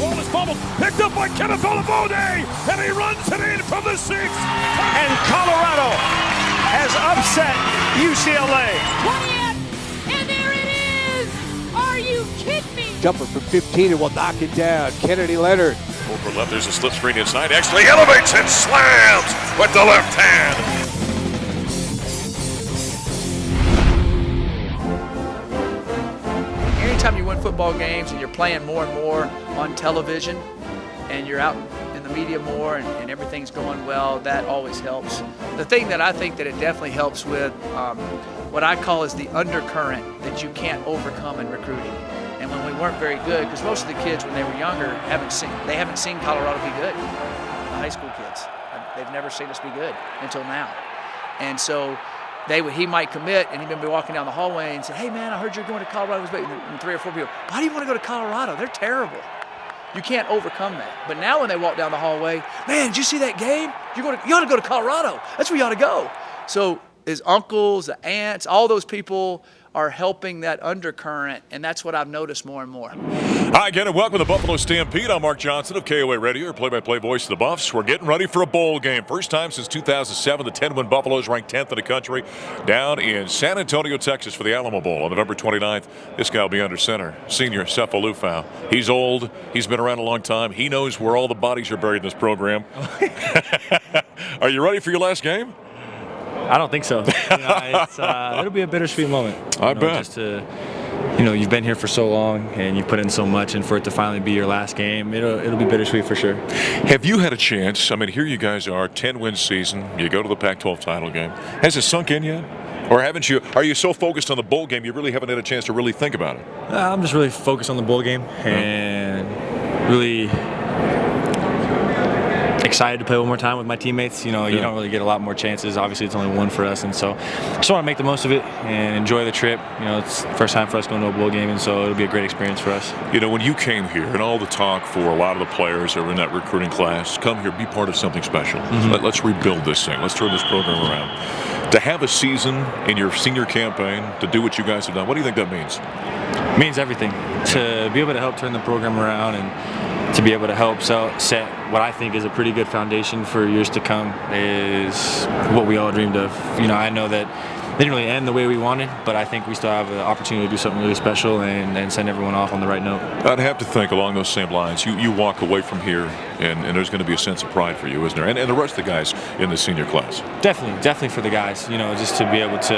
Ball is fumbled, picked up by Kenneth Olabode, and he runs it in from the 6. And Colorado has upset UCLA. 20th, and there it is! Are you kidding me? Jumper from 15 and will knock it down. Kennedy Leonard. Over left, there's a slip screen inside. Actually elevates and slams with the left hand. Anytime you win football games and you're playing more and more on television and you're out in the media more and everything's going well, that always helps. The thing that I think that it definitely helps with what I call is the undercurrent that you can't overcome in recruiting. And when we weren't very good, because most of the kids when they were younger haven't seen Colorado be good. The high school kids, they've never seen us be good until now. And so he might commit, and he'd be walking down the hallway and say, "Hey man, I heard you're going to Colorado." And 3 or 4 people, "Why do you want to go to Colorado? They're terrible." You can't overcome that. But now when they walk down the hallway, "Man, did you see that game? You ought to go to Colorado. That's where you ought to go." So his uncles, the aunts, all those people are helping that undercurrent, and that's what I've noticed more and more. Hi again, and welcome to the Buffalo Stampede. I'm Mark Johnson of KOA Radio, your play-by-play voice of the Buffs. We're getting ready for a bowl game. First time since 2007, the 10-win Buffaloes ranked 10th in the country down in San Antonio, Texas for the Alamo Bowl on November 29th. This guy will be under center, senior Sefo Liufau. He's old. He's been around a long time. He knows where all the bodies are buried in this program. Are you ready for your last game? I don't think so. It'll be a bittersweet moment. I bet. Just to, you've been here for so long and you put in so much, and for it to finally be your last game, it'll be bittersweet for sure. Have you had a chance? I mean, here you guys are, 10-win season. You go to the Pac-12 title game. Has it sunk in yet? Or haven't you? Are you so focused on the bowl game you really haven't had a chance to really think about it? I'm just really focused on the bowl game and really excited to play one more time with my teammates. You don't really get a lot more chances. Obviously, it's only one for us, and so I just want to make the most of it and enjoy the trip. It's the first time for us going to a bowl game, and so it'll be a great experience for us. When you came here and all the talk for a lot of the players that were in that recruiting class, come here, be part of something special. Mm-hmm. Let's rebuild this thing. Let's turn this program around. To have a season in your senior campaign, to do what you guys have done, what do you think that means? It means everything. To be able to help turn the program around and to be able to help set what I think is a pretty good foundation for years to come is what we all dreamed of. I know that they didn't really end the way we wanted, but I think we still have the opportunity to do something really special and send everyone off on the right note. I'd have to think along those same lines. You walk away from here, and there's going to be a sense of pride for you, isn't there? And the rest of the guys in the senior class. Definitely for the guys. Just to be able to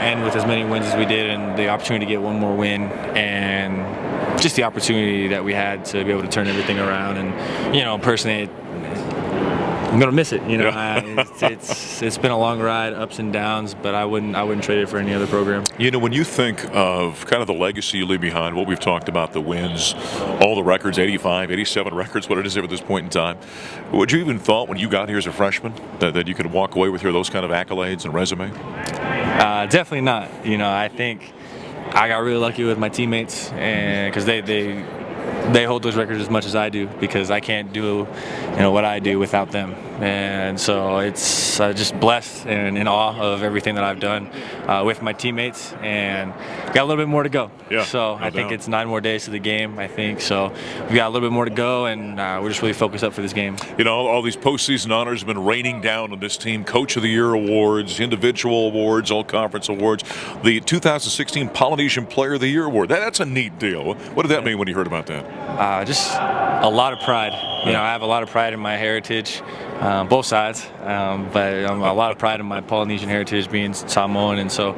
end with as many wins as we did, and the opportunity to get one more win, and just the opportunity that we had to be able to turn everything around. And personally, I'm gonna miss it. It's been a long ride, ups and downs, but I wouldn't trade it for any other program. When you think of kind of the legacy you leave behind, what we've talked about, the wins, all the records, 85, 87 records, what it is at this point in time, would you even thought when you got here as a freshman that you could walk away with those kind of accolades and resume? Definitely not. I think I got really lucky with my teammates, and because they hold those records as much as I do, because I can't do what I do without them. And so it's just blessed and in awe of everything that I've done with my teammates, and got a little bit more to go. Yeah, so I think it's 9 more days to the game, I think. So we've got a little bit more to go, and we're just really focused up for this game. All these postseason honors have been raining down on this team. Coach of the Year awards, individual awards, all conference awards. The 2016 Polynesian Player of the Year award. That's a neat deal. What did that mean when you heard about that? Just a lot of pride. I have a lot of pride in my heritage, both sides, but a lot of pride in my Polynesian heritage, being Samoan, and so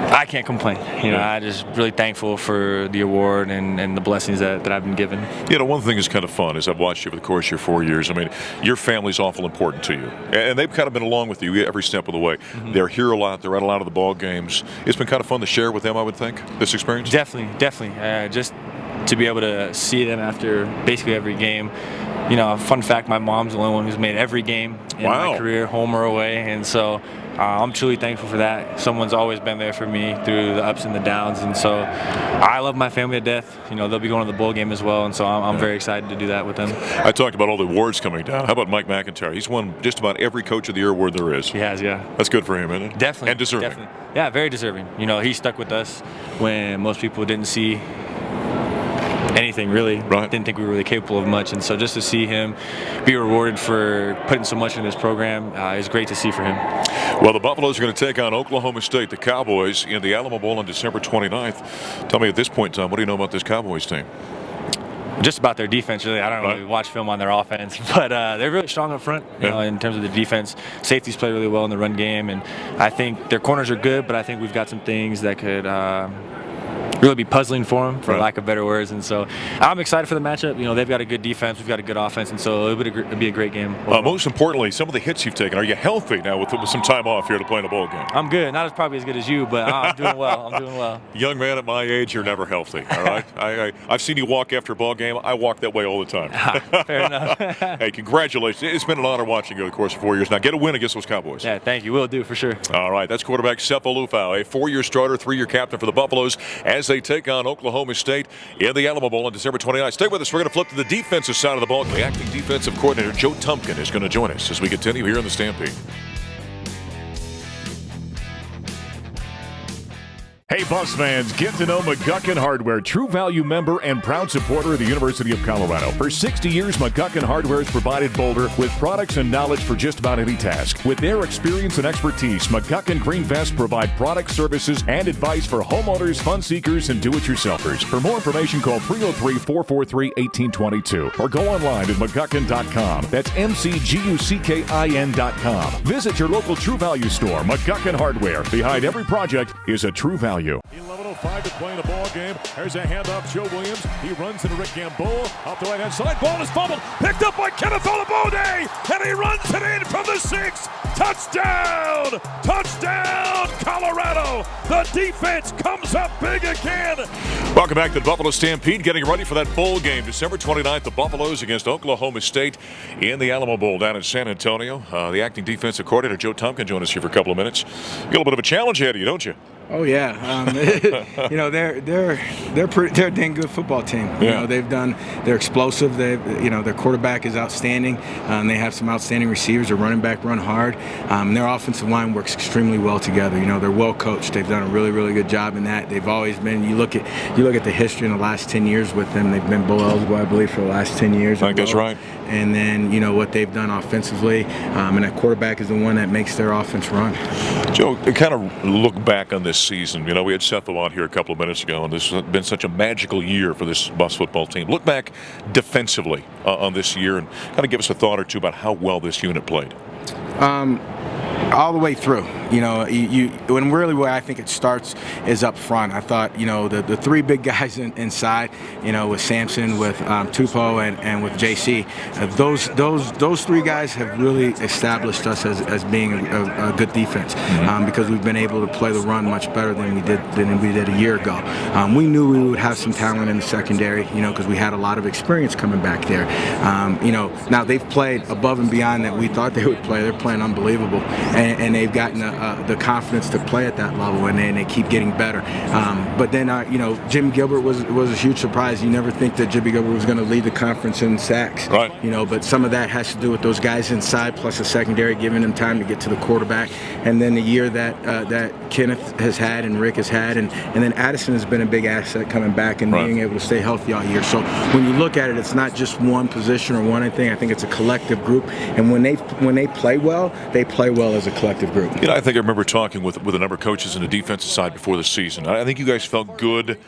I can't complain. I'm just really thankful for the award and the blessings that I've been given. One thing that's kind of fun is I've watched you over the course of your 4 years. I mean, your family's awful important to you, and they've kind of been along with you every step of the way. Mm-hmm. They're here a lot. They're at a lot of the ball games. It's been kind of fun to share with them, I would think, this experience. Definitely. Just to be able to see them after basically every game. Fun fact, my mom's the only one who's made every game in my career, home or away, and so I'm truly thankful for that. Someone's always been there for me through the ups and the downs, and so I love my family to death. They'll be going to the bowl game as well, and so I'm very excited to do that with them. I talked about all the awards coming down. How about Mike McIntyre? He's won just about every Coach of the Year award there is. He has, yeah. That's good for him, isn't it? Definitely. And deserving. Definitely. Yeah, very deserving. He stuck with us when most people didn't see anything really. Right. Didn't think we were really capable of much, and so just to see him be rewarded for putting so much in this program is great to see for him. Well, the Buffaloes are going to take on Oklahoma State, the Cowboys, in the Alamo Bowl on December 29th. Tell me at this point in time, what do you know about this Cowboys team? Just about their defense, really. I don't really watch film on their offense, but they're really strong up front, you know, in terms of the defense. Safeties play really well in the run game, and I think their corners are good, but I think we've got some things that could really be puzzling for them, for lack of better words. And so I'm excited for the matchup. You know, they've got a good defense, we've got a good offense, and so it'll be a great game. Most importantly, some of the hits you've taken. Are you healthy now with some time off here to play in a bowl game? I'm good. Not probably as good as you, but I'm doing well. I'm doing well. Young man at my age, you're never healthy. All right. I've seen you walk after a ball game. I walk that way all the time. Fair enough. Hey, congratulations. It's been an honor watching you over the course of 4 years. Now get a win against those Cowboys. Yeah, thank you. Will do for sure. All right. That's quarterback Sefo Liufau, a 4-year starter, 3-year captain for the Buffaloes as they take on Oklahoma State in the Alamo Bowl on December 29th. Stay with us. We're going to flip to the defensive side of the ball. The acting defensive coordinator, Joe Tumpkin, is going to join us as we continue here in the Stampede. Hey, Buffs fans, get to know McGuckin Hardware, true value member and proud supporter of the University of Colorado. For 60 years, McGuckin Hardware has provided Boulder with products and knowledge for just about any task. With their experience and expertise, McGuckin Green Vests provide products, services, and advice for homeowners, fun seekers, and do-it-yourselfers. For more information, call 303-443-1822 or go online at McGuckin.com. That's MCGUCKIN.com. Visit your local True Value store. McGuckin Hardware. Behind every project is a true value. 11:05 to play in the ball game. There's a handoff. Joe Williams. He runs into Rick Gamboa. Off the right-hand side. Ball is fumbled. Picked up by Kenneth Olabode. And he runs it in from the 6. Touchdown! Touchdown, Colorado! The defense comes up big again. Welcome back to the Buffalo Stampede. Getting ready for that bowl game. December 29th, the Buffaloes against Oklahoma State in the Alamo Bowl down in San Antonio. The acting defensive coordinator, Joe Tumpkin, joined us here for a couple of minutes. You got a little bit of a challenge ahead of you, don't you? Oh yeah, you know they're a dang good football team. You know they're explosive. Their quarterback is outstanding. They have some outstanding receivers. Their running back run hard. Their offensive line works extremely well together. You know they're well coached. They've done a really good job in that. They've always been. You look at the history in the last 10 years with them. They've been bowl eligible, I believe, for the last 10 years. I think that's right. And then you know what they've done offensively, and that quarterback is the one that makes their offense run. Joe, kind of look back on this season. You know, we had Sefo on here a couple of minutes ago, and this has been such a magical year for this Buffs football team. Look back defensively on this year and kind of give us a thought or two about how well this unit played. All the way through, you know, when really where I think it starts is up front. I thought, you know, the three big guys inside, you know, with Sampson, with Tupou, and with JC, those three guys have really established us as being a good defense because we've been able to play the run much better than we did a year ago. We knew we would have some talent in the secondary, you know, because we had a lot of experience coming back there. You know, now they've played above and beyond that we thought they would play. They're playing unbelievable. And they've gotten the confidence to play at that level, and they keep getting better. But then, you know, Jimmy Gilbert was a huge surprise. You never think that Jimmy Gilbert was going to lead the conference in sacks, right? You know, but some of that has to do with those guys inside, plus the secondary giving them time to get to the quarterback. And then the year that Kenneth has had and Rick has had, and then Addison has been a big asset coming back and being able to stay healthy all year. So when you look at it, it's not just one position or one thing. I think it's a collective group, and when they play well, they play well as a collective group. You know, I think I remember talking with a number of coaches on the defensive side before the season. I think you guys felt good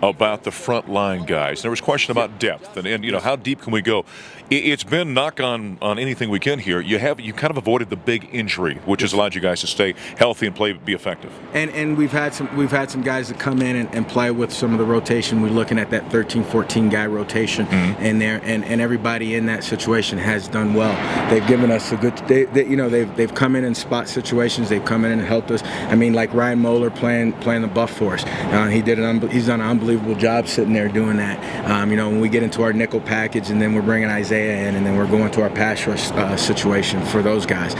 about the front line guys. There was a question about depth and you know, how deep can we go? It's been knock on anything we can here. You kind of avoided the big injury, which has allowed you guys to stay healthy and be effective. And we've had some guys that come in and play with some of the rotation. We're looking at that 13-14 guy rotation in there, and everybody in that situation has done well. They've given us a good. They've come in spot situations. They've come in and helped us. I mean, like Ryan Moeller playing the buff for us. He's done an unbelievable job sitting there doing that. You know, when we get into our nickel package, and then we're bringing Isaiah in, and then we're going to our pass rush situation for those guys.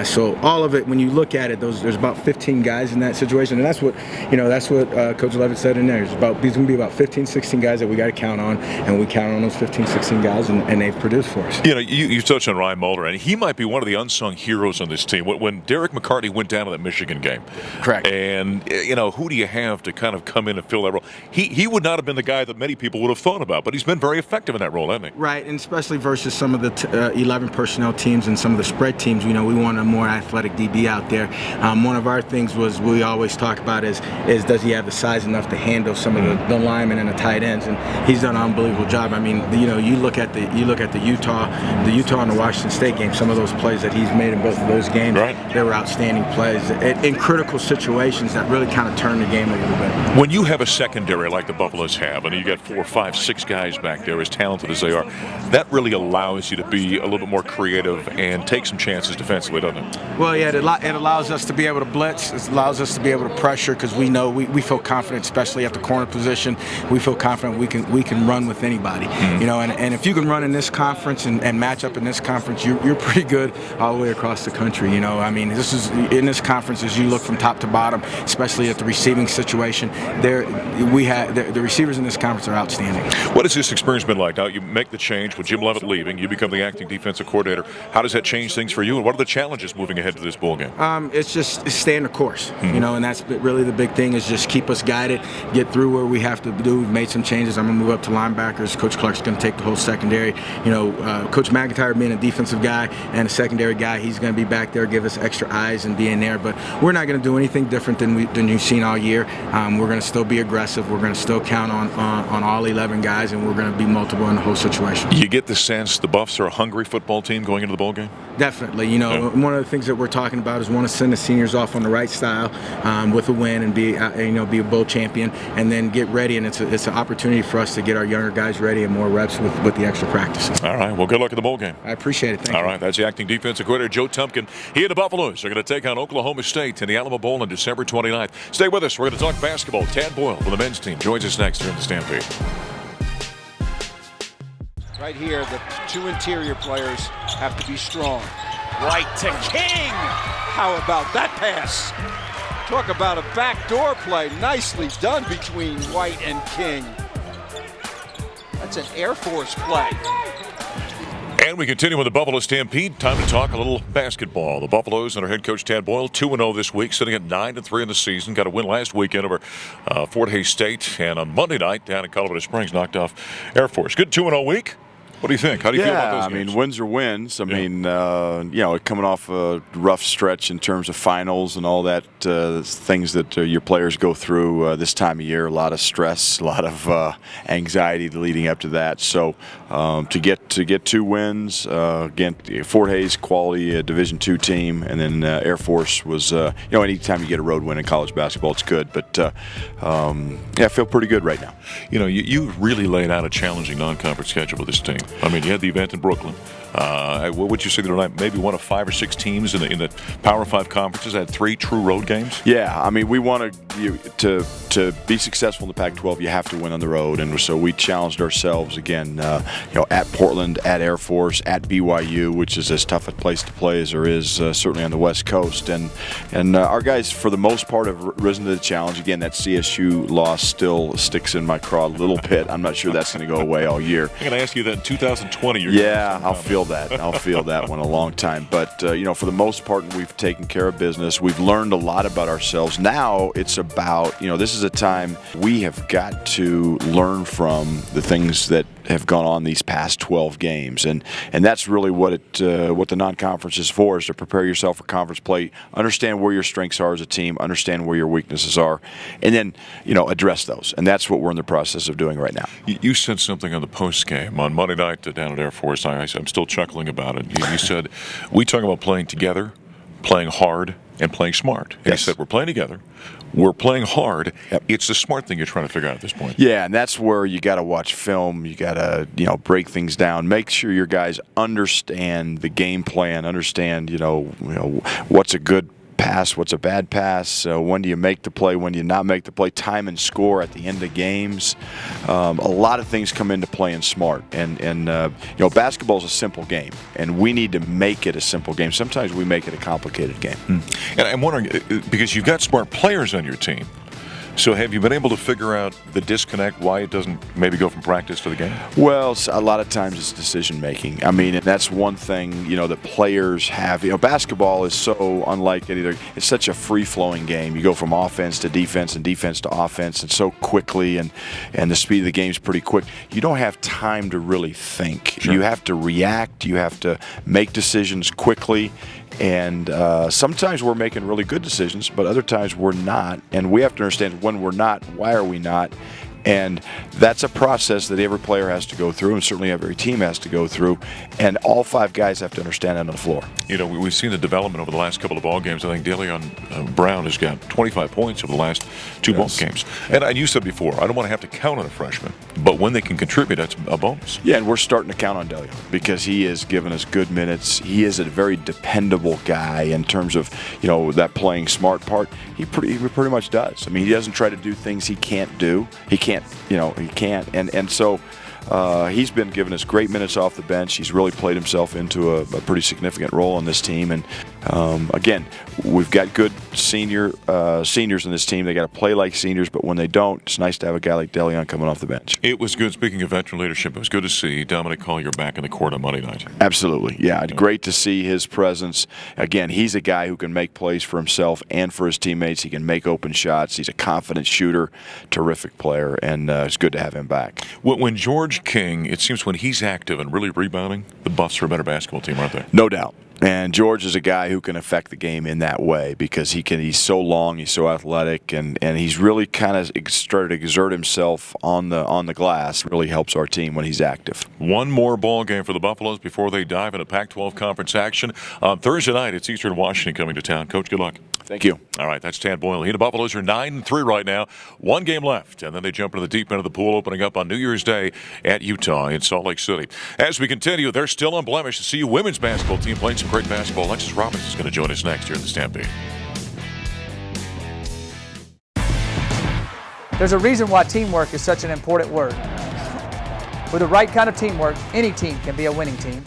So all of it, when you look at it, there's about 15 guys in that situation, and that's what Coach Levitt said in there. There's going to be about 15, 16 guys that we got to count on, and we count on those 15, 16 guys, and they've produced for us. You know, you touched on Ryan Moeller, and he might be one of the unsung heroes on this team. When Derek McCartney went down to that Michigan game, correct, and you know, who do you have to kind of come in and fill that role? He he would not have been the guy that many people would have thought about, but he's been very effective in that role, hasn't he? Right, and especially versus some of the 11 personnel teams and some of the spread teams. We want a more athletic DB out there. One of our things we always talk about is does he have the size enough to handle some of the linemen and the tight ends, and he's done an unbelievable job. I mean, you look at the Utah and the Washington State game. Some of those plays that he's made in both of those games, they were outstanding plays in critical situations that really kind of turned the game a little bit. When you have a secondary like the Buffaloes have, and you got 4, 5, 6 guys back there as talented as they are, that really allows you to be a little bit more creative and take some chances defensively, doesn't it? Well, yeah, it allows us to be able to blitz. It allows us to be able to pressure because we know we feel confident, especially at the corner position. We feel confident we can run with anybody. And if you can run in this conference and match up in this conference, you're pretty good all the way across the country. I mean, this is in this conference as you look from top to bottom, especially at the receiving situation. The receivers in this conference are outstanding. What has this experience been like? Now you make the change with Jim Leavitt leaving, you become the acting defensive coordinator. How does that change things for you, and what are the challenges moving ahead to this bowl game? It's just staying the course, and that's really the big thing is just keep us guided, get through where we have to do. We've made some changes. I'm going to move up to linebackers. Coach Clark's going to take the whole secondary. Coach McIntyre being a defensive guy and a secondary guy, he's going to be back there, give us extra eyes and be in there. But we're not going to do anything different than you've seen all year. We're going to still be aggressive. We're going to still count on all 11 guys, and we're going to be multiple in the whole situation. You get the sense the Buffs are a hungry football team going into the bowl game? Definitely. One of the things that we're talking about is want to send the seniors off on the right style with a win and be a bowl champion, and then get ready. And it's an opportunity for us to get our younger guys ready and more reps with the extra practices. All right. Well, good luck in the bowl game. I appreciate it. Thank you. All right. That's the acting defensive coordinator, Joe Tumpkin. He and the Buffaloes are going to take on Oklahoma State in the Alamo Bowl on December 29th. Stay with us. We're going to talk basketball. Tad Boyle from the men's team joins us next here in the Stampede. Right here, the two interior players have to be strong. White to King. How about that pass? Talk about a backdoor play. Nicely done between White and King. That's an Air Force play. And we continue with the Buffalo Stampede. Time to talk a little basketball. The Buffaloes and our head coach Tad Boyle, 2-0 this week, sitting at 9-3 in the season. Got a win last weekend over Fort Hays State, and on Monday night down in Colorado Springs, knocked off Air Force. Good 2-0 week. What do you think? How do you feel about those games? Wins are wins. I mean, coming off a rough stretch in terms of finals and all that, things that your players go through this time of year, a lot of stress, a lot of anxiety leading up to that. So to get 2 wins, again, Fort Hays, quality Division II team, and then Air Force was, anytime you get a road win in college basketball, it's good. But, I feel pretty good right now. You really laid out a challenging non-conference schedule for this team. I mean, you had the event in Brooklyn. What would you say tonight? Maybe one of 5 or 6 teams in the Power 5 conferences had 3 true road games? Yeah, I mean, we want to be successful in the Pac-12, you have to win on the road. And so we challenged ourselves again, at Portland, at Air Force, at BYU, which is as tough a place to play as there is certainly on the West Coast. And our guys, for the most part, have risen to the challenge. Again, that CSU loss still sticks in my craw a little bit. I'm not sure that's going to go away all year. I'm going to ask you that in 2020. Yeah, I'll feel that. I'll feel that one a long time. But, for the most part, we've taken care of business. We've learned a lot about ourselves. Now it's about, this is a time we have got to learn from the things that have gone on these past 12 games. And that's really what the non-conference is for, is to prepare yourself for conference play, understand where your strengths are as a team, understand where your weaknesses are, and then, address those. And that's what we're in the process of doing right now. You said something on the post game on Monday night down at Air Force. I'm still chuckling about it. You said, we talk about playing together, playing hard, and playing smart. And Yes. You said, we're playing together, we're playing hard. Yep. It's the smart thing you're trying to figure out at this point. Yeah, and that's where you got to watch film. You got to, break things down. Make sure your guys understand the game plan, understand, what's a good pass, what's a bad pass, when do you make the play, when do you not make the play, time and score at the end of games. A lot of things come into play in smart. And basketball is a simple game, and we need to make it a simple game. Sometimes we make it a complicated game. And I'm wondering, because you've got smart players on your team, So have you been able to figure out the disconnect, why it doesn't maybe go from practice to the game? Well, a lot of times it's decision making. I mean, and that's one thing, that players have. Basketball is so unlike it either. It's such a free-flowing game. You go from offense to defense and defense to offense, and so quickly, and the speed of the game is pretty quick. You don't have time to really think. Sure. You have to react. You have to make decisions quickly. And sometimes we're making really good decisions, but other times we're not. And we have to understand when we're not, why are we not? And that's a process that every player has to go through, and certainly every team has to go through. And all 5 guys have to understand that on the floor. We've seen the development over the last couple of ball games. I think Delion Brown has got 25 points over the last 2 ball games. And you said before, I don't want to have to count on a freshman, but when they can contribute, that's a bonus. Yeah, and we're starting to count on Delion because he has given us good minutes. He is a very dependable guy in terms of that playing smart part. He pretty much does. I mean, he doesn't try to do things he can't do. He can't. And so he's been giving us great minutes off the bench. He's really played himself into a pretty significant role on this team. And again, we've got good seniors in this team. They got to play like seniors, but when they don't, it's nice to have a guy like Delion coming off the bench. It was good. Speaking of veteran leadership, it was good to see Dominic Collier back in the court on Monday night. Absolutely, yeah. Great to see his presence. Again, he's a guy who can make plays for himself and for his teammates. He can make open shots. He's a confident shooter, terrific player, and it's good to have him back. When George King, it seems when he's active and really rebounding, the Buffs are a better basketball team, aren't they? No doubt. And George is a guy who can affect the game in that way because he's so long, he's so athletic, and he's really kind of started to exert himself on the glass. Really helps our team when he's active. One more ball game for the Buffaloes before they dive into Pac-12 conference action. On Thursday night, it's Eastern Washington coming to town. Coach, good luck. Thank you. All right, that's Tad Boyle. The Buffaloes are 9-3 right now. 1 game left, and then they jump into the deep end of the pool, opening up on New Year's Day at Utah in Salt Lake City. As we continue, they're still unblemished. The CU women's basketball team playing some great basketball. Alexis Robbins is going to join us next here at the Stampede. There's a reason why teamwork is such an important word. With the right kind of teamwork, any team can be a winning team.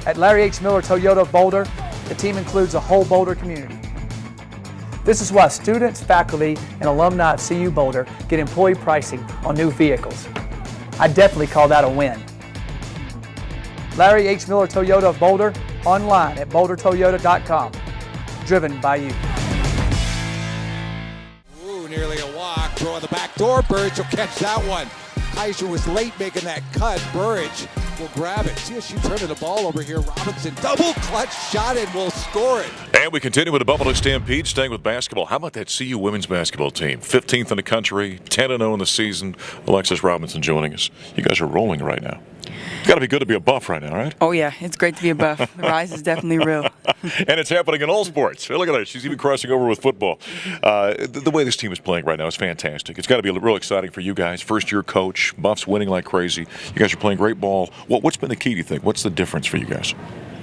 At Larry H. Miller Toyota of Boulder, the team includes a whole Boulder community. This is why students, faculty, and alumni of CU Boulder get employee pricing on new vehicles. I definitely call that a win. Larry H. Miller Toyota of Boulder, online at bouldertoyota.com. Driven by you. Ooh, nearly a walk. Throw on the back door. Burridge will catch that one. Kaiser was late making that cut. Burridge will grab it. See how she turned the ball over here. Robinson double clutch shot and will score it. And we continue with the Buffalo Stampede, staying with basketball. How about that CU women's basketball team? 15th in the country, 10-0 in the season. Alexis Robinson joining us. You guys are rolling right now. Got to be good to be a Buff right now, right? Oh, yeah. It's great to be a Buff. The rise is definitely real. And it's happening in all sports. Look at that. She's even crossing over with football. The way this team is playing right now is fantastic. It's got to be real exciting for you guys. First-year coach, Buffs winning like crazy. You guys are playing great ball. What's been the key, do you think? What's the difference for you guys?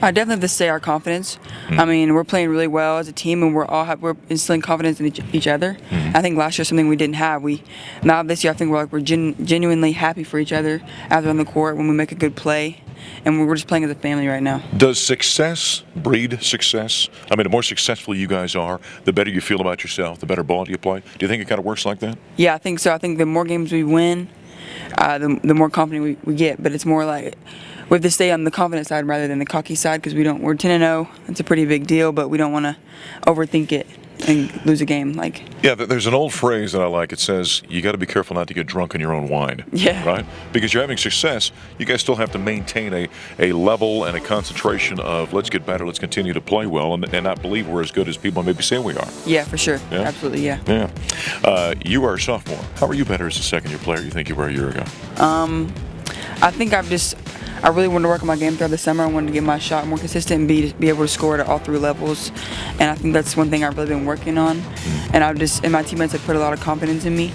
I definitely have to say our confidence. I mean, we're playing really well as a team, and we're instilling confidence in each other. I think last year something we didn't have. Now this year I think we're genuinely happy for each other out there on the court when we make a good play, and we're just playing as a family right now. Does success breed success? I mean, the more successful you guys are, the better you feel about yourself, the better ball do you play. Do you think it kind of works like that? Yeah, I think so. I think the more games we win, the more confident we get. But it's more like we have to stay on the confident side rather than the cocky side because we're 10-0. It's a pretty big deal, but we don't want to overthink it and lose a game. Yeah, there's an old phrase that I like. It says you got to be careful not to get drunk in your own wine. Yeah. Right? Because you're having success, you guys still have to maintain a level and a concentration of let's get better, let's continue to play well, and not believe we're as good as people maybe say we are. Yeah, for sure. Yeah? Absolutely, yeah. Yeah. You are a sophomore. How are you better as a second-year player you think you were a year ago? I think I really wanted to work on my game throughout the summer. I wanted to get my shot more consistent and be able to score at all 3 levels. And I think that's one thing I've really been working on. And my teammates have put a lot of confidence in me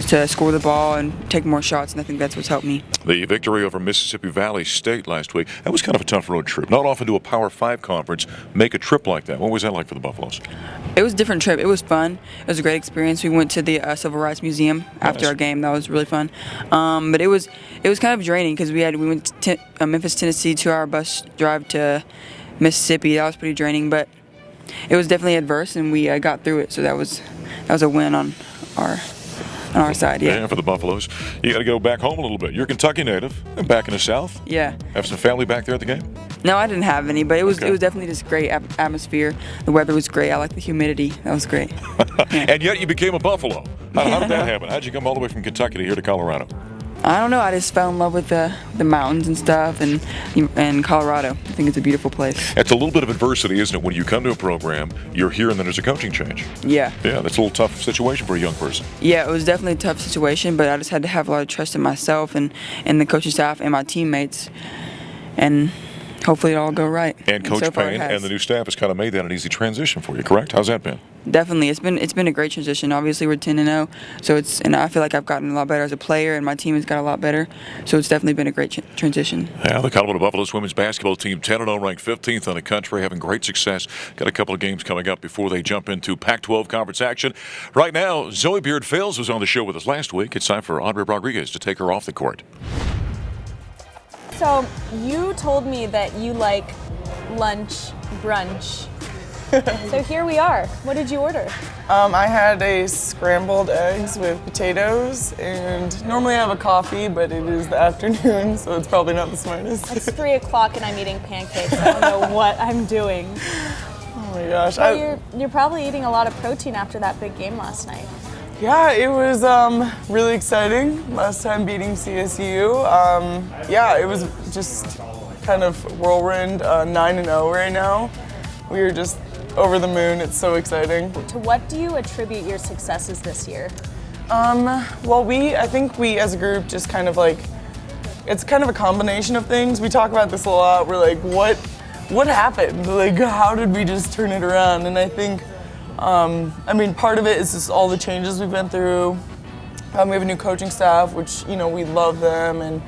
to score the ball and take more shots, and I think that's what's helped me. The victory over Mississippi Valley State last week, that was kind of a tough road trip. Not often do a Power 5 conference make a trip like that. What was that like for the Buffaloes? It was a different trip. It was fun. It was a great experience. We went to the Civil Rights Museum after our game. That was really fun. But it was kind of draining because we went to Memphis, Tennessee, 2-hour bus drive to Mississippi. That was pretty draining, but it was definitely adverse, and we got through it. So that was a win on our side. Yeah. And for the Buffaloes, you got to go back home a little bit. You're a Kentucky native, and back in the South. Yeah. Have some family back there at the game? No, I didn't have any, but it was definitely just great atmosphere. The weather was great. I like the humidity. That was great. And yet you became a Buffalo. How did that happen? How did you come all the way from Kentucky to here to Colorado? I don't know. I just fell in love with the mountains and stuff, and Colorado. I think it's a beautiful place. It's a little bit of adversity, isn't it? When you come to a program, you're here, and then there's a coaching change. Yeah. Yeah, that's a little tough situation for a young person. Yeah, it was definitely a tough situation, but I just had to have a lot of trust in myself and the coaching staff and my teammates, and hopefully it'll all go right. And Coach so Payne and the new staff has kind of made that an easy transition for you, correct? How's that been? Definitely, it's been a great transition. Obviously, we're 10-0, so and I feel like I've gotten a lot better as a player, and my team has got a lot better. So it's definitely been a great transition. Yeah, the Colorado Buffaloes women's basketball team, 10-0, ranked 15th in the country, having great success. Got a couple of games coming up before they jump into Pac-12 conference action. Right now, Zoe Beard-Fales was on the show with us last week. It's time for Andre Rodriguez to take her off the court. So you told me that you like lunch brunch. So here we are. What did you order? I had a scrambled eggs with potatoes, and normally I have a coffee, but it is the afternoon, so it's probably not the smartest. It's 3 o'clock and I'm eating pancakes. I don't know what I'm doing. Oh my gosh. Well, you're probably eating a lot of protein after that big game last night. Yeah, it was really exciting. Last time beating CSU. Yeah, it was just kind of whirlwind, 9-0 right now. We were just over the moon. It's so exciting. To what do you attribute your successes this year? Well, I think we as a group just kind of like, it's kind of a combination of things. We talk about this a lot. We're like, what happened? Like, how did we just turn it around? And I think, I mean, part of it is just all the changes we've been through. We have a new coaching staff, which, you know, we love them. And,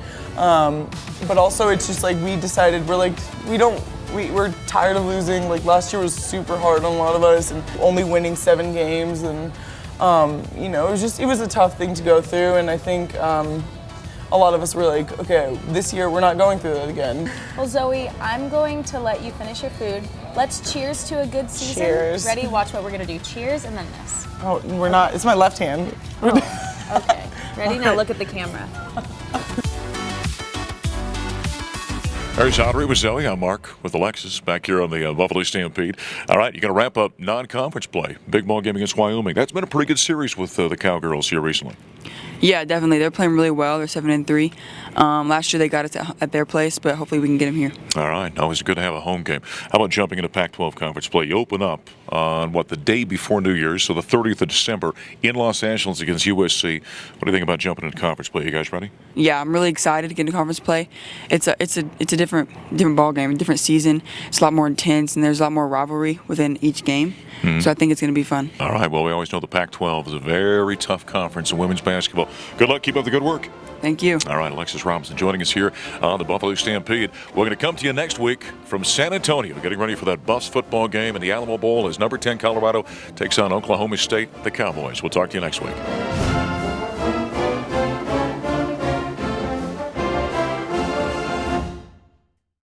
but also it's just like, we decided we're tired of losing. Like, last year was super hard on a lot of us, and only winning 7 games, and you know, it was a tough thing to go through. And I think a lot of us were like, okay, this year we're not going through that again. Well, Zoe, I'm going to let you finish your food. Let's cheers to a good season. Cheers. Ready? Watch what we're gonna do. Cheers, and then this. Oh, we're not. It's my left hand. Oh, okay. Ready? Now look at the camera. There's Audrey with Zoe. I'm Mark with Alexis back here on the Buffalo Stampede. All right, you're going to wrap up non-conference play. Big ball game against Wyoming. That's been a pretty good series with the Cowgirls here recently. Yeah, definitely. They're playing really well. They're 7-3. Last year they got us at their place, but hopefully we can get them here. All right. Always good to have a home game. How about jumping into Pac-12 conference play? You open up on, the day before New Year's, so the 30th of December in Los Angeles against USC. What do you think about jumping into conference play? You guys ready? Yeah, I'm really excited to get into conference play. It's a different ball game, a different season. It's a lot more intense, and there's a lot more rivalry within each game. So I think it's going to be fun. All right. Well, we always know the Pac-12 is a very tough conference in women's basketball. Good luck. Keep up the good work. Thank you. All right, Alexis Robinson joining us here on the Buffalo Stampede. We're going to come to you next week from San Antonio, getting ready for that Buffs football game in the Alamo Bowl as number 10 Colorado takes on Oklahoma State, the Cowboys. We'll talk to you next week.